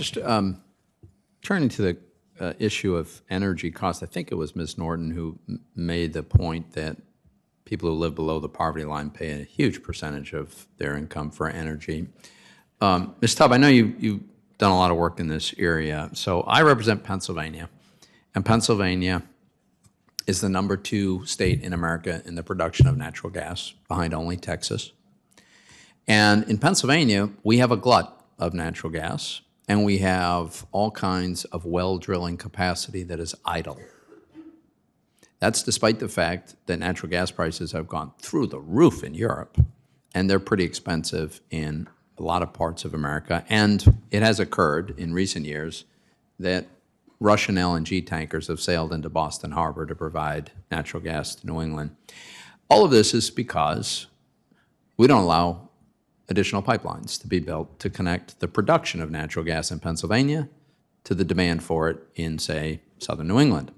just turning to the issue of energy costs, I think it was Ms. Norton who made the point that people who live below the poverty line pay a huge percentage of their income for energy. Ms. Tubb, I know you've done a lot of work in this area. So I represent Pennsylvania, and Pennsylvania is the #2 state in America in the production of natural gas, behind only Texas. And in Pennsylvania, we have a glut of natural gas, and we have all kinds of well drilling capacity that is idle. That's despite the fact that natural gas prices have gone through the roof in Europe, and they're pretty expensive in a lot of parts of America. And it has occurred in recent years that Russian LNG tankers have sailed into Boston Harbor to provide natural gas to New England. All of this is because we don't allow additional pipelines to be built to connect the production of natural gas in Pennsylvania to the demand for it in, say, southern New England.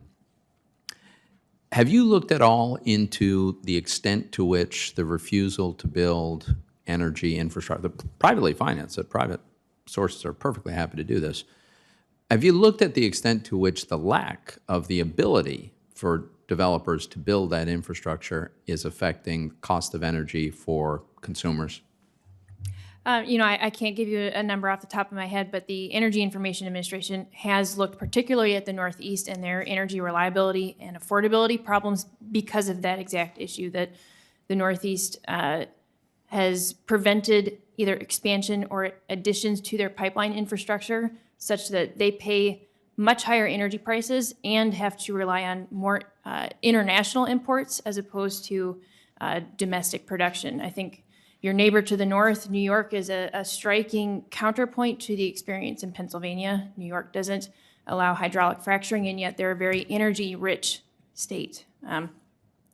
Have you looked at all into the extent to which the refusal to build energy infrastructure, privately financed, that private sources are perfectly happy to do this, have you looked at the extent to which the lack of the ability for developers to build that infrastructure is affecting cost of energy for consumers? I can't give you a number off the top of my head, but the Energy Information Administration has looked particularly at the Northeast and their energy reliability and affordability problems because of that exact issue, that the Northeast has prevented either expansion or additions to their pipeline infrastructure such that they pay much higher energy prices and have to rely on more international imports as opposed to domestic production. I think your neighbor to the north, New York, is a striking counterpoint to the experience in Pennsylvania. New York doesn't allow hydraulic fracturing, and yet they're a very energy-rich state.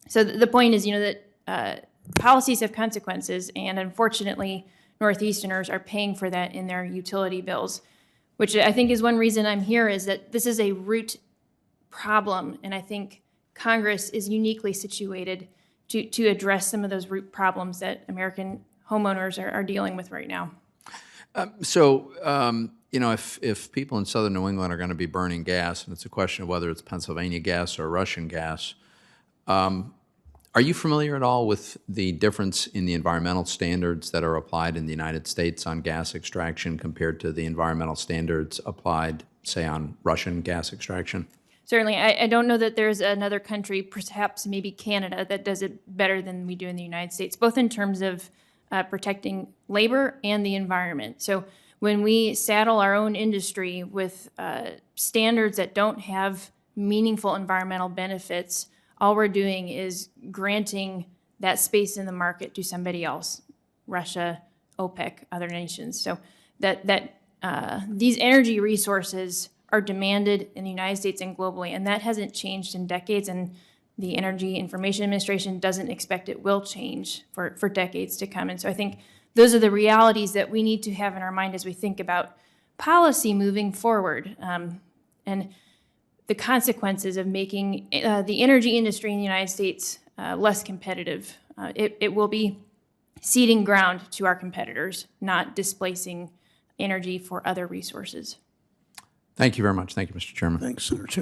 So the point is, that policies have consequences, and unfortunately, Northeasterners are paying for that in their utility bills, which I think is one reason I'm here, is that this is a root problem, and I think Congress is uniquely situated to address some of those root problems that American homeowners are dealing with right now. If people in southern New England are going to be burning gas, and it's a question of whether it's Pennsylvania gas or Russian gas, are you familiar at all with the difference in the environmental standards that are applied in the United States on gas extraction compared to the environmental standards applied, say, on Russian gas extraction? Certainly. I don't know that there's another country, perhaps maybe Canada, that does it better than we do in the United States, both in terms of protecting labor and the environment. So when we saddle our own industry with standards that don't have meaningful environmental benefits, all we're doing is granting that space in the market to somebody else, Russia, OPEC, other nations. So these energy resources are demanded in the United States and globally, and that hasn't changed in decades, and the Energy Information Administration doesn't expect it will change for decades to come. And so I think those are the realities that we need to have in our mind as we think about policy moving forward, and the consequences of making the energy industry in the United States less competitive. It will be ceding ground to our competitors, not displacing energy for other resources. Thank you very much. Thank you, Mr. Chairman. Thanks, Senator Toomey.